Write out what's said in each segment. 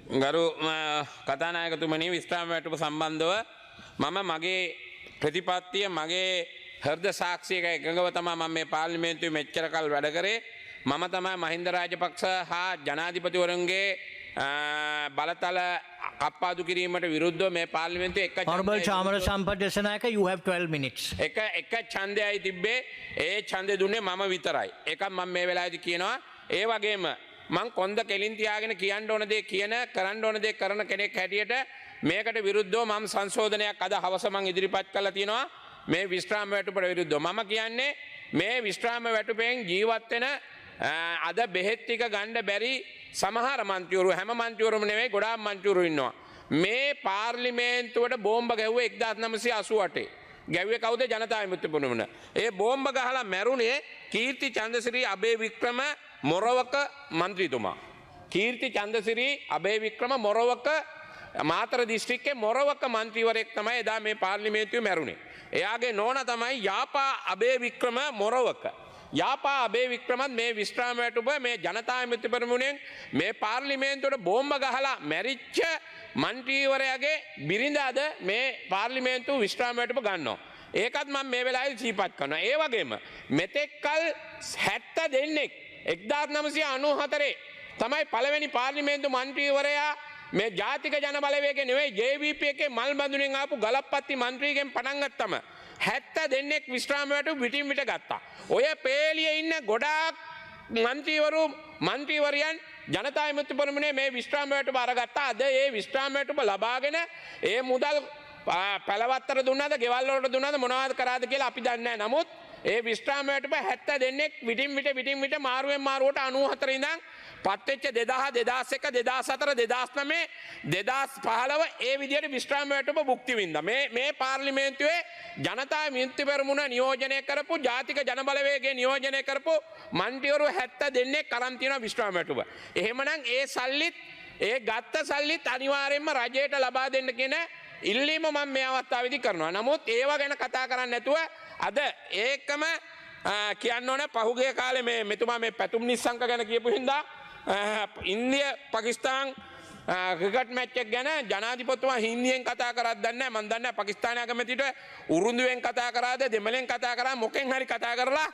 ගරු කතානායකතුමනි විස්්‍රාම වැටුප සම්බන්ධව මම මගේ ප්‍රතිපත්තිය මගේ හර්ද සාක්ෂයක එකඟව තමා මම මේ පාර්ලිමේන්තුවේ මෙච්චර කල් වැඩ කරේ මම තමයි මහින්ද රාජපක්ෂ හා ජනාධිපතිවරුන්ගේ බලතල කප්පාදු කිරීමට විරුද්ධව මේ පාර්ලිමේන්තුවේ එක Honorable Chamara Sampath Desanayake, you have 12 minutes. එක ඡන්දයයි තිබ්බේ ඒ ඡන්දය දුන්නේ මම විතරයි. ඒකත් මම මේ වෙලාවේදී කියනවා ඒ වගේම මං කොන්ද කෙලින් තියාගෙන කියන්න ඕන දේ කියන කරන්න ඕන දේ කරන කෙනෙක් හැටියට මේකට විරුද්ධව මම සංශෝධනයක් අද හවස මං ඉදිරිපත් කළා තියෙනවා මේ විශ්‍රාම වැටුපට විරුද්ධව. මම කියන්නේ මේ විශ්‍රාම වැටුපෙන් ජීවත් වෙන අද බෙහෙත් ටික ගන්න බැරි සමහර මන්ත්‍රීවරු හැම මන්ත්‍රීවරුම නෙවෙයි ගොඩාක් මන්ත්‍රීවරු ඉන්නවා. මේ පාර්ලිමේන්තුවට බෝම්බ ගැහුවේ 1988. ගැව්වේ කවුද? ජනතා විමුක්ති පෙරමුණ. ඒ බෝම්බ ගහලා මැරුණේ කීර්ති චන්ද්‍රසිරි අබේවික්‍රම මොරවක මන්ත්‍රීතුමා. කීර්ති චන්ද්‍රසිරි අබේවික්‍රම මොරවක මාතර දිස්ත්‍රික්කේ මොරවක මන්ත්‍රීවරයෙක් තමයි එදා මේ පාර්ලිමේන්තුවේ මැරුණේ. එයාගේ නෝනා තමයි යාපා අබේවික්‍රම මොරවක. යාපා අබේවික්‍රමත් මේ විශ්‍රාම වැටුප මේ ජනතා විමුක්ති පෙරමුණෙන් මේ පාර්ලිමේන්තුවට බෝම්බ ගහලා මැරිච්ච මන්ත්‍රීවරයාගේ බිරිඳ අද මේ පාර්ලිමේන්තුව විශ්‍රාම වැටුප ගන්නවා. ඒකත් මම මේ වෙලාවේ සිහිපත් කරනවා. ඒ වගේම මෙතෙක්කල් 70 දෙනෙක් 1994 තමයි පළවෙනි පාර්ලිමේන්තු මන්ත්‍රීවරයා මේ ජාතික ජන බලවේගය නෙවෙයි JVP එකේ මල් බඳුනෙන් ආපු ගලප්පත්ති මන්ත්‍රීගෙන් පටන් ගත්තම 70 දෙනෙක් විශ්‍රාම වැටුප පිටින් පිට ගත්තා. ඔය පේලියේ ඉන්න ගොඩාක් මන්ත්‍රීවරයන් ජනතා විමුක්ති පෙරමුණේ මේ විශ්‍රාම වැටුප අරගත්තා. අද ඒ විශ්‍රාම වැටුප ලබාගෙන ඒ මුදල් පැලවත්තර දුන්නාද ගෙවල් වලට දුන්නාද මොනවද කරාද කියලා අපි දන්නේ නැහැ. නමුත් ඒ විශ්‍රාම වැටුප 70 දෙනෙක් විටින් විට මාරුවෙන් මාරුවට 94 ඉඳන් පත්වෙච්ච 2000 2001 2004 2009 2015 ඒ විදිහට විශ්‍රාම වැටුප භුක්ති විඳා. මේ පාර්ලිමේන්තුවේ ජනතා විමුක්ති පෙරමුණ නියෝජනය කරපු ජාතික ජන බලවේගයේ නියෝජනය කරපු මන්ත්‍රීවරු 70 දෙනෙක් අරන් තියෙනවා විශ්‍රාම වැටුප. එහෙමනම් ඒ සල්ලිත් ඒ ගත්ත සල්ලිත් අනිවාර්යයෙන්ම රජයට ලබා දෙන්න කියන ඉල්ලීම මම මේ අවස්ථාවේදී කරනවා. නමුත් ඒවා ගැන කතා කරන්නේ නැතුව අද ඒකම කියන්න ඕනේ පහුගිය කාලේ මේ මෙතුමා මේ පැතුම් නිස්සංක ගැන කියපු හින්දා ඉන්දිය පාකිස්තාන් ක්‍රිකට් මැච් එක ගැන ජනාධිපතිතුමා හින්දියෙන් කතා කරාද දන්නේ නැහැ. මම දන්නේ නැහැ පාකිස්තාන අගමැතිට උරුන්දුවෙන් කතා කරාද දෙමළෙන් කතා කරා මොකෙන් හරි කතා කරලා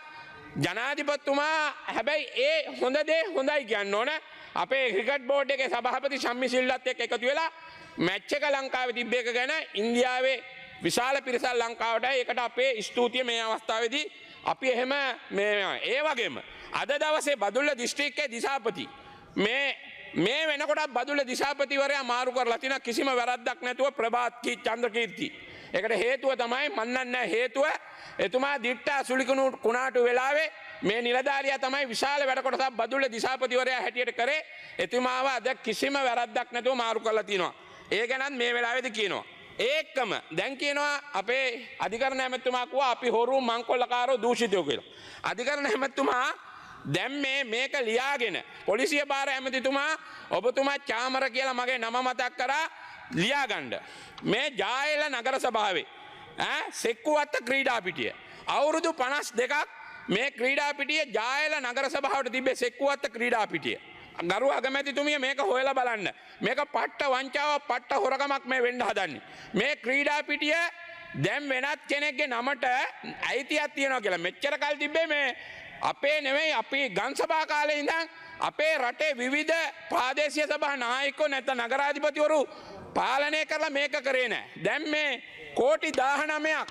ජනාධිපතිතුමා හැබැයි ඒ හොඳ දේ හොඳයි කියන්න ඕන. අපේ ක්‍රිකට් බෝඩ් එකේ සභාපති ශම්මි සිල්වත් එක්ක එකතු වෙලා මැච් එක ලංකාවේ තිබ්බ එක ගැන ඉන්දියාවේ විශාල පිරිසක් ලංකාවට ඒකට අපේ ස්තුතිය මේ අවස්ථාවේදී අපි එහෙම ඒ වගේම අද දවසේ බදුල්ල දිස්ත්‍රික්කයේ දිසාපති මේ වෙනකොටත් බදුල්ල දිසාපතිවරයා මාරු කරලා තියෙන කිසිම වැරද්දක් නැතුව ප්‍රභාත් චන්ද්‍රකීර්ති. ඒකට හේතුව තමයි මන්නන්නේ හේතුව එතුමා දිට්ටා සුලිකුණු කුණාටු වෙලාවේ මේ නිලධාරියා තමයි විශාල වැඩ කොටසක් බදුල්ල දිසාපතිවරයා හැටියට කරේ. එතුමාව අද කිසිම වැරද්දක් නැතුව මාරු කරලා තියෙනවා. ඒ ගැනත් මේ වෙලාවේදී කියනවා. ඒකම දැන් කියනවා අපේ අධිකරණ ඇමතුමා කිව්වා අපි හොරු මංකොල්ලකාරෝ දූෂිතයෝ කියලා. අධිකරණ ඇමතුමා දැන් මේක ලියාගෙන පොලිසිය භාර ඇමතිතුමා ඔබතුමා චාමර කියලා මගේ නම මතක් කරා ලියා ගන්න. මේ ජායල නගර සභාවේ සෙක්කුවත්ත ක්‍රීඩා පිටිය අවුරුදු 52ක් මේ ක්‍රීඩා පිටිය ජායල නගර සභාවට තිබ්බේ සෙක්කුවත්ත ක්‍රීඩා පිටිය. ගරු අගමැතිතුමිය මේක හොයලා බලන්න. මේක පට්ට වංචාවක් පට්ට හොරකමක් මේ වෙන්න හදන්නේ. මේ ක්‍රීඩා පිටිය දැන් වෙනත් කෙනෙක්ගේ නමට අයිතියක් තියනවා කියලා. මෙච්චර කල් තිබ්බේ මේ අපේ නෙවෙයි අපි ගම්සභා කාලේ ඉඳන් අපේ රටේ විවිධ ප්‍රාදේශීය සභා නායකයෝ නැත්නම් නගරාධිපතිවරු පාලනය කරලා මේක කරේ නැහැ. දැන් මේ කෝටි 19ක්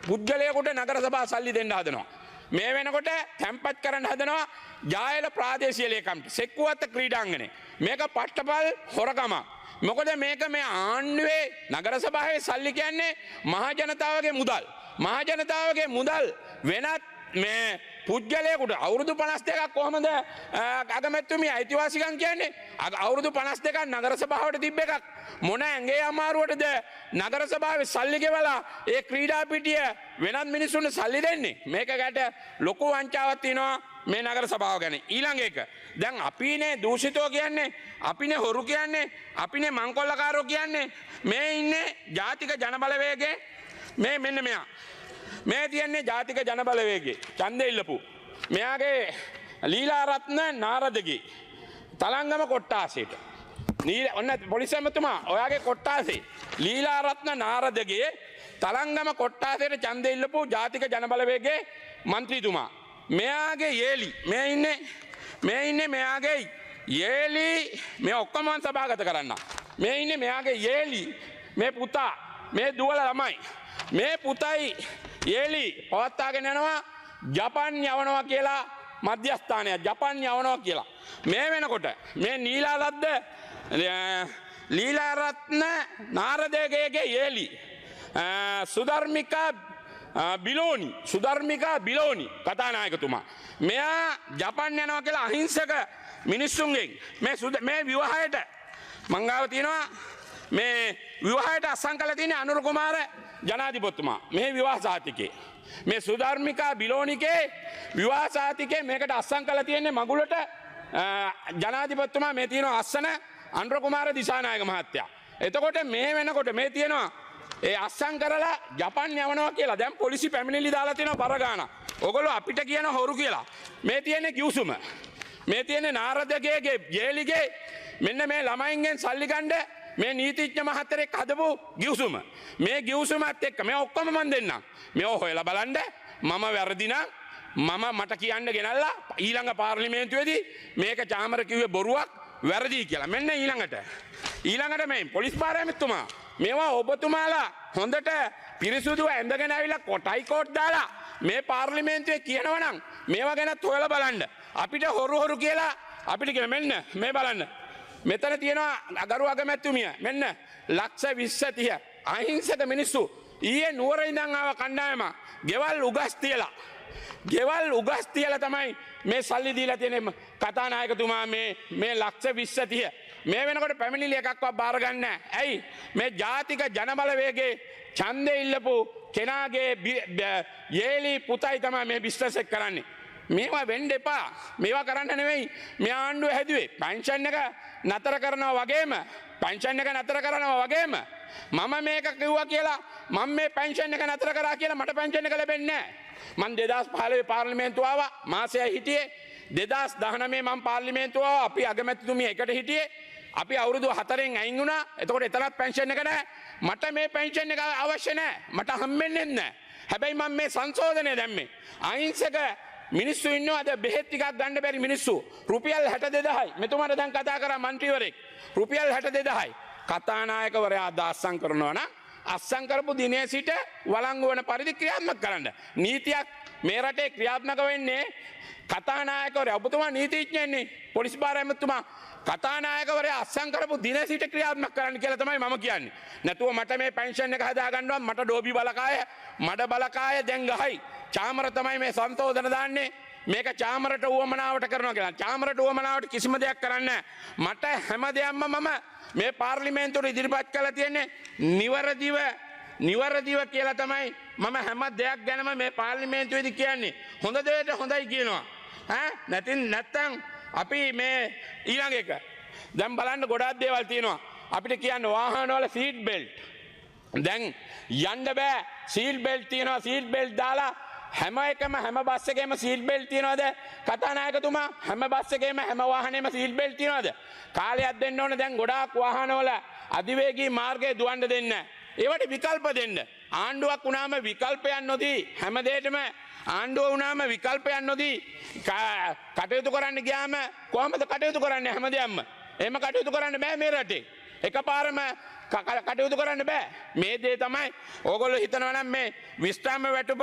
පුද්ගලයෙකුට නගර සභා සල්ලි දෙන්න හදනවා. මේ වෙනකොට තැම්පත් කරන්න හදනවා ජායල ප්‍රාදේශීය ලේකම්ට සෙක්කුවත්ත ක්‍රීඩාංගනේ. මේක පට්ටපල් හොරකමක්. මොකද මේක මේ ආණ්ඩුවේ නගර සභාවේ සල්ලි කියන්නේ මහ ජනතාවගේ මුදල්. මහ ජනතාවගේ මුදල් වෙනත් මේ පුද්ගලයෙකුට අවුරුදු 52ක් කොහමද අගමැතිතුමිය අයිතිවාසිකම් කියන්නේ? අවුරුදු 52ක් නගර සභාවට තිබ්බ එකක් මොන ඇඟේ අමාරුවටද නගර සභාවේ සල්ලි ගෙවලා ඒ ක්‍රීඩා පිටිය වෙනත් මිනිස්සුන්ට සල්ලි දෙන්නේ? මේක ගැට ලොකු වංචාවක් තියෙනවා මේ නගර සභාව ගැන. ඊළඟ එක දැන් අපිනේ දූෂිතෝ කියන්නේ, අපිනේ හොරු කියන්නේ, අපිනේ මංකොල්ලකාරෝ කියන්නේ. මේ ඉන්නේ ජාතික ජන බලවේගයේ මෙන්න මෙයා. මේ තියන්නේ ජාතික ජන බලවේගයේ ඡන්දෙ ඉල්ලපු මෙයාගේ ලීලාරත්න නාරදගේ තලංගම කොට්ටාසයට ඔන්න පොලිස් ඇමතුමා ඔයාගේ කොට්ටාසේ ලීලාරත්න නාරදගේ තරංගම කොට්ටාසයට ඡන්දය ඉල්ලපු ජාතික ජනබලවේගයේ මන්ත්‍රීතුමා මෙයාගේ යේලි මේ ඉන්නේ මෙයාගේ යේලි මේ ඔක්කොම සභාගත කරන්න මේ ඉන්නේ මෙයාගේ යේලි මේ පුතා මේ දුවල ළමයි මේ පුතයි යේලි පවත්වාගෙන යනවා ජපන් යවනවා කියලා මධ්‍යස්ථානයක් ජපන් යවනවා කියලා මේ වෙනකොට මේ ලීලාරත්න නාරදේගේ යේලි සුධර්මිකා බිලෝනි කතානායකතුමා මෙයා ජපන් යනවා කියලා අහිංසක මිනිස්සුන්ගෙන් මේ විවාහයට මංගාව තියෙනවා මේ විවාහයට අත්සන් කළ තියෙන අනුර කුමාර ජනාධිපතිතුමා මේ විවාහ සාතිකේ මේ සුධර්මිකා බිලෝනිගේ විවාහ සාතිකේ මේකට අත්සන් කළ තියෙන්නේ මගුලට ජනාධිපතිතුමා මේ තියෙනවා අස්සන අනුර කුමාර දිසානායක මහත්තයා එතකොට මේ වෙනකොට මේ තියෙනවා ඒ අස්සන් කරලා ජපන් යවනවා කියලා දැන් පොලිසි පැමිණිලි දාලා තියෙනවා බර ගාන. ඔයගොල්ලෝ අපිට කියන හොරු කියලා. මේ තියෙන්නේ කිව්සුම. මේ තියෙන්නේ නාරදගේ ජේලිගේ මෙන්න මේ ළමයින්ගෙන් සල්ලි ගන්න මේ නීතිඥ මහත්තයෙක් හදපු ගිවිසුම. මේ ගිවිසුමත් එක්ක මේ ඔක්කොම මන් දෙන්නම්. මේව හොයලා බලන්න මම වැරදි නම් මට කියන්න ගෙනල්ලා ඊළඟ පාර්ලිමේන්තුවේදී මේක චාමර කිව්වේ බොරුවක් වැරදි කියලා. මෙන්න ඊළඟට මේ පොලිස් පාරාමිතුමා මේවා ඔබතුමාලා හොඳට පිරිසුදුව ඇඳගෙන ඇවිල්ලා කොටයි කෝට් දාලා මේ පාර්ලිමේන්තුවේ කියනවා නම් මේවා ගැනත් හොයලා බලන්න. අපිට හොරු කියලා අපිට කියන මෙන්න මේ බලන්න. මෙතන තියෙනවා අගරු අගමැතිතුමිය. මෙන්න ලක්ෂ 20 30 අහිංසක මිනිස්සු ඊයේ නුවර ඉඳන් ආව කණ්ඩායම ගෙවල් උගස් තියලා තමයි මේ සල්ලි දීලා තියෙන කතානායකතුමා මේ ලක්ෂ 20 30 මේ වෙනකොට පැමිණිලි එකක්වත් බාර ගන්න නැහැ. ඇයි? මේ ජාතික ජනබලවේගයේ ඡන්දය ඉල්ලපු කෙනාගේ යේලි පුතයි තමයි මේ බිස්නස් එක කරන්නේ. මේවා වෙන්න එපා. මේවා කරන්න නෙවෙයි මේ ආණ්ඩුව හැදුවේ. පෙන්ෂන් එක නතර කරනවා වගේම මම මේක කිව්වා කියලා මම මේ පෙන්ෂන් එක නතර කරා කියලා මට පෙන්ෂන් එක ලැබෙන්නේ නැහැ. මම 2015 පාර්ලිමේන්තුව ආවා මාසෙයි හිටියේ 2019 මම පාර්ලිමේන්තුව ආවා අපි අගමැතිතුමිය එකට හිටියේ අපි අවුරුදු 4න් අයින් වුණා. එතකොට එතරම් පෙන්ෂන් එක නැහැ. මට මේ පෙන්ෂන් එක අවශ්‍ය නැහැ. මට හම්බෙන්නේ නැහැ. හැබැයි මම මේ සංශෝධනය දැම්මේ. අහිංසක මිනිස්සු ඉන්නවා අද බෙහෙත් ටිකක් ගන්න බැරි මිනිස්සු. රුපියල් 62000යි. මෙතුමාට දැන් කතා කරා മന്ത്രിවරයෙක්. රුපියල් 62000යි. කතානායකවරයා අත්සන් කරනවා නම් අත්සන් කරපු දිනේ සිට වළංගු වන පරිදි ක්‍රියාත්මක කරන්න. නීතියක් මේ රටේ ක්‍රියාත්මක වෙන්නේ කතානායකවරයා. ඔබතුමා නීතිඥයන්නේ. පොලිස් භාර ඇමතුමා කතානායකවරයා අත්සන් කරපු දිනේ සිට ක්‍රියාත්මක කරන්න කියලා තමයි මම කියන්නේ. නැතුව මට මේ පෙන්ෂන් එක හදා ගන්නවත් මට ඩෝබි බලකාය මඩ බලකාය දැන් ගහයි. චාමර තමයි මේ සංශෝධන දාන්නේ. මේක චාමරට උවමනාවට කරනවා කියලා. චාමරට උවමනාවට කිසිම දෙයක් කරන්නේ නැහැ. මට හැම දෙයක්ම මම මේ පාර්ලිමේන්තුවට ඉදිරිපත් කළා තියෙන්නේ නිවැරදිව කියලා තමයි මම හැම දෙයක් ගැනම මේ පාර්ලිමේන්තුවේදී කියන්නේ. හොඳ දෙයට හොඳයි කියනවා. නැත්තම් අපි මේ ඊළඟ එක දැන් බලන්න ගොඩාක් දේවල් තියෙනවා. අපිට කියන්න වාහනවල සීට් බෙල්ට්. දැන් යන්න බෑ සීට් බෙල්ට් තියෙනවා සීට් බෙල්ට් දාලා හැම බස් එකේම සීට් බෙල්ට් තියනවද? කතානායකතුමා හැම බස් එකේම හැම වාහනේම සීට් බෙල්ට් තියනවද? කාලයක් දෙන්න ඕන දැන් ගොඩාක් වාහනවල අධිවේගී මාර්ගයේ දුවන්න දෙන්න. ඒවට විකල්ප දෙන්න. ආණ්ඩුවක් වුණාම විකල්පයක් නොදී හැම දෙයකම ආණ්ඩුව වුණාම විකල්පයක් නොදී කටයුතු කරන්න ගියාම කොහොමද කටයුතු කරන්නේ හැමදේම? එහෙම කටයුතු කරන්න බෑ මේ රටේ. එකපාරම කටයුතු කරන්න බෑ. මේ දේ තමයි ඕගොල්ලෝ හිතනවා නම් මේ විස්්‍රාම වැටුප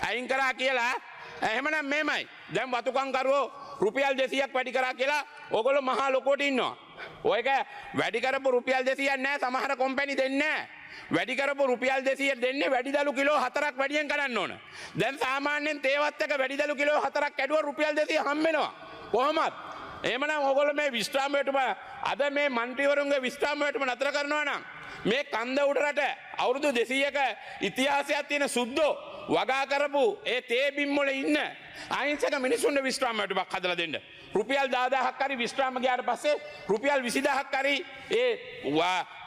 අයින් කරා කියලා. එහෙමනම් මේමයි. දැන් වතුකම්කරුවෝ රුපියල් 200ක් වැඩි කරා කියලා ඕගොල්ලෝ මහා ලොකෝට ඉන්නවා. ඔයක වැඩි කරපු රුපියල් 200ක් නැහැ සමහර කොම්පැනි දෙන්නේ නැහැ. වැඩි කරපු රුපියල් 200 දෙන්නේ වැඩිදලු කිලෝ 4ක් වැඩියෙන් කරන්න ඕන. දැන් සාමාන්‍යයෙන් තේවත් එක වැඩිදලු කිලෝ 4ක් ඇදුවා රුපියල් 200 හම්බෙනවා. කොහොමද? එහෙමනම් ඕගොල්ලෝ මේ විස්්‍රාම වැටුප අද මේ മന്ത്രിවරුන්ගේ විස්්‍රාම වැටුප නතර කරනවා නම් මේ කන්ද උඩරට අවුරුදු 200ක ඉතිහාසයක් තියෙන සුද්දෝ වගා කරපු ඒ තේ බිම් වල ඉන්න අහිංසක මිනිසුන්ට විස්්‍රාම වැටුපක් හදලා දෙන්න. රුපියල් 10000ක් හරි විස්්‍රාම ගියාට පස්සේ රුපියල් 20000ක් හරි ඒ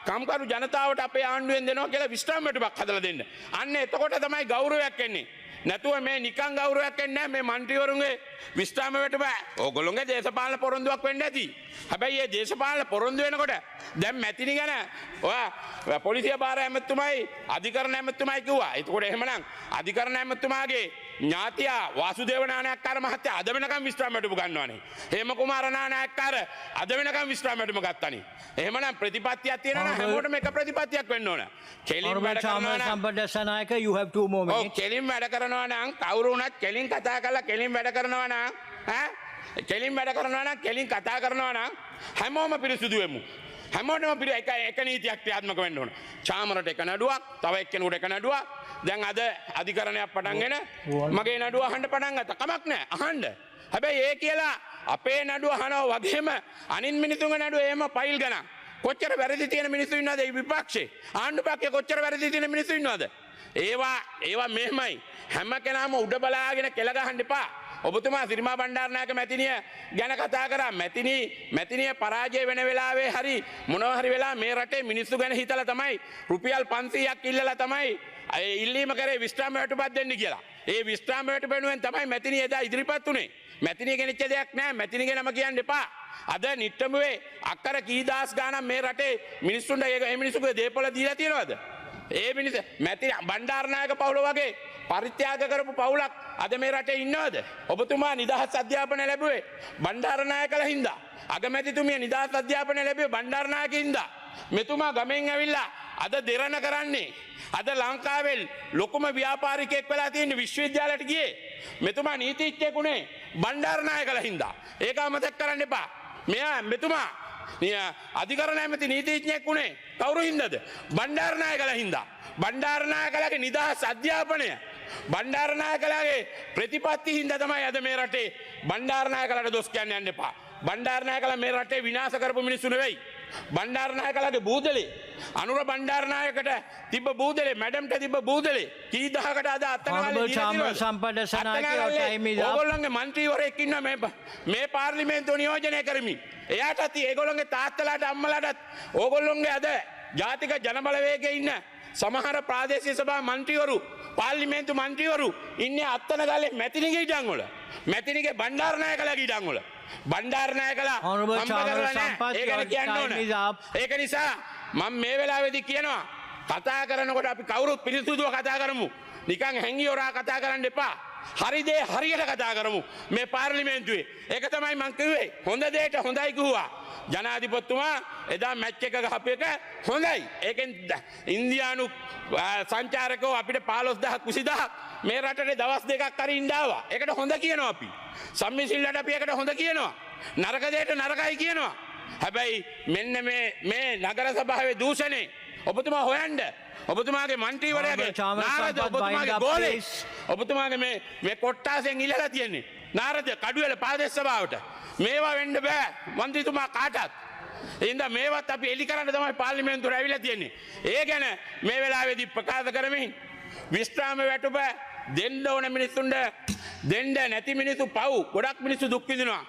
කම්කරු ජනතාවට අපේ ආණ්ඩුවෙන් දෙනවා කියලා විස්්‍රාම වැටුපක් හදලා දෙන්න. අන්න එතකොට තමයි ගෞරවයක් එන්නේ. නැතුව මේ නිකං ගෞරවයක් එන්නේ නැහැ මේ මන්ත්‍රීවරුන්ගේ විස්්‍රාම වැටුම ඕගොල්ලොන්ගේ දේශපාලන පොරොන්දුවක් වෙන්න ඇති. හැබැයි මේ දේශපාලන පොරොන්දු වෙනකොට දැන් මැතිනි ගැන ඔයා පොලිසිය භාර ඇමතුමයි අධිකරණ ඇමතුමයි කිව්වා. එතකොට එහෙමනම් අධිකරණ ඇමතුමාගේ ඥාතියා වාසුදේව නානායක්කාර මහත්තයා අද වෙනකම් විස්්‍රාම වැටුප ගන්නවනේ. හේම කුමාර නානායක්කාර අද වෙනකම් විස්්‍රාම වැටුම ගත්තනේ. එහෙමනම් ප්‍රතිපත්තියක් තියෙනවා නම් හැමෝටම එක ප්‍රතිපත්තියක් වෙන්න ඕන. කෙලින් වැඩ කරනවා නම් Sampadassanayake, you have 2 more minutes. කෙලින් වැඩ කරනවා නම් කවුරු වුණත් කෙලින් කතා කරලා කෙලින් වැඩ කරනවා නම් කෙලින් වැඩ කරනවා නම් කෙලින් කතා කරනවා නම් හැමෝම පිරිසුදු වෙමු. හැමෝටම එක නීතියක් ක්‍රියාත්මක වෙන්න ඕන. චාමරට එක නඩුවක්, තව එක්කෙනෙකුට එක නඩුවක්. දැන් අද අධිකරණයක් පටන්ගෙන මගේ නඩුව අහන්න පටන් ගත්තා. කමක් නැහැ අහන්න. හැබැයි ඒ කියලා අපේ නඩුව අහනවා වගේම අනිත් මිනිසුන්ගේ නඩුව එහෙම ෆයිල් ගණන්. කොච්චර වැරදි තියෙන මිනිස්සු ඉන්නවද මේ විපක්ෂේ? ආණ්ඩු පක්ෂේ කොච්චර වැරදි තියෙන මිනිස්සු ඉන්නවද? ඒවා මෙහෙමයි. හැම කෙනාම උඩ බලාගෙන කෙල ගහන්න එපා. ඔබතුමා සිරිමා බණ්ඩාරනායක මැතිනිය ගැන කතා කරා. මැතිනිය පරාජය වෙන වෙලාවේ හරි මොනවා හරි වෙලා මේ රටේ මිනිස්සු ගැන හිතලා තමයි රුපියල් 500ක් ඉල්ලලා තමයි ඉල්ලීම කරේ විස්්‍රාම වැටුපක් දෙන්න කියලා. ඒ විස්්‍රාම වැටුප වෙනුවෙන් තමයි මැතිනිය එදා ඉදිරිපත් උනේ. මැතිනිය ගෙනිච්ච දෙයක් නෑ. මැතිනිය නම කියන්න එපා. අද නිට්ටඹුවේ අක්කර කී දහස් ගාණක් මේ රටේ මිනිස්සුන්ට ඒ මිනිස්සුගේ දේපොළ දීලා තියෙනවද? ඒ මිනිස් මැතිනි බණ්ඩාරනායක පවුල වගේ පරිත්‍යාග කරපු පවුලක් අද මේ රටේ ඉන්නවද? ඔබතුමා නිදහස් අධ්‍යාපනය ලැබුවේ බණ්ඩාරනායකලා හින්දා. අගමැතිතුමිය නිදහස් අධ්‍යාපනය ලැබුවේ බණ්ඩාරනායක හින්දා. මෙතුමා ගමෙන් ඇවිල්ලා අද දෙරණ කරන්නේ. අද ලංකාවේ ලොකුම ව්‍යාපාරිකයෙක් වෙලා තියෙන විශ්වවිද්‍යාලයට ගියේ. මෙතුමා නීතිඥයෙක් උනේ බණ්ඩාරනායකලා හින්දා. ඒක අමතක කරන්න එපා. මෙතුමා අධිකරණ ඇමති නීතිඥයෙක් උනේ කවුරු හින්දාද? බණ්ඩාරනායකලා හින්දා. බණ්ඩාරනායකලාගේ නිදහස් අධ්‍යාපනය බණ්ඩාරනායකලාගේ ප්‍රතිපත්ති හින්දා තමයි අද මේ රටේ බණ්ඩාරනායකලාට දොස් කියන්න යන්න එපා. බණ්ඩාරනායකලා මේ රටේ විනාශ කරපු මිනිස්සු නෙවෙයි. බණ්ඩාරනායකලාගේ බූදලේ අනුර බණ්ඩාරනායකට තිබ්බ බූදලේ මැඩම්ට තිබ්බ බූදලේ කී දහකට අද ඕගොල්ලන්ගේ මන්ත්‍රීවරයෙක් ඉන්නවා මේ පාර්ලිමේන්තුව නියෝජනය කරමින්. එයාටත් ඒගොල්ලන්ගේ තාත්තලාට අම්මලාටත් ඕගොල්ලොන්ගේ අද ජාතික ජනබලවේගයේ ඉන්න සමහර ප්‍රාදේශීය සභා මන්ත්‍රීවරු පාර්ලිමේන්තු මන්ත්‍රීවරු ඉන්නේ අත්තනගල්ලේ මැතිනිගේ ඉඩම් වල. මැතිනිගේ බණ්ඩාරනායකලාගේ ඉඩම් වල. බණ්ඩාරනායකලා ඒක නිසා මම මේ වෙලාවේදී කියනවා කතා කරනකොට අපි කවුරුත් පිරිසුදුව කතා කරමු. නිකන් හැංගියෝරා කතා කරන්න එපා. හරි දේ හරියට කතා කරමු මේ පාර්ලිමේන්තුවේ. ඒක තමයි මං කිව්වේ. හොඳ දෙයට හොඳයි කිව්වා. ජනාධිපතිතුමා එදා මැච් එක ගහපු එක හොඳයි. ඒකෙන් ඉන්දියානු සංචාරකෝ අපිට 15000 20000 මේ රටේ දවස් දෙකක් හරි ඉඳාවා. ඒකට හොඳ කියනවා අපි. සම්මිසිල්ලට අපි ඒකට හොඳ කියනවා. නරක දෙයට නරකයි කියනවා. හැබැයි මෙන්න මේ නගර සභාවේ දූෂණේ ඔබතුමා හොයන්න. ඔබතුමාගේ මන්ත්‍රීවරයාගේ නාරද ඔබතුමාගේ ගෝලේ ඔබතුමාගේ මේ කොට්ටාසෙන් ඉල්ලලා තියෙන්නේ. නාරද කඩුවෙල ප්‍රාදේශ සභාවට මේවා වෙන්න බෑ මන්ත්‍රීතුමා කාටත්. එහෙනම් මේවත් අපි එලි කරන්න තමයි පාර්ලිමේන්තුවට ඇවිල්ලා තියෙන්නේ. ඒ ගැන මේ වෙලාවේදී ප්‍රකාශ කරමින් විස්්‍රාම වැටුප දෙන්න ඕන මිනිස්සුන්ට දෙන්න නැති මිනිස්සු පව් ගොඩක් මිනිස්සු දුක් විඳිනවා.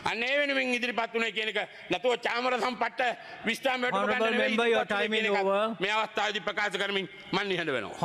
අන්න ඒ වෙනුවෙන් ඉදිරිපත් වුණේ කියන එක නැතුව චාමර සම්පට්ට විස්්‍රාම වැටුප ගන්න නෙවෙයි. Honorable member, your time is over. මේ අවස්ථාවේදී ප්‍රකාශ කරමින් මම නිහඬ වෙනවා.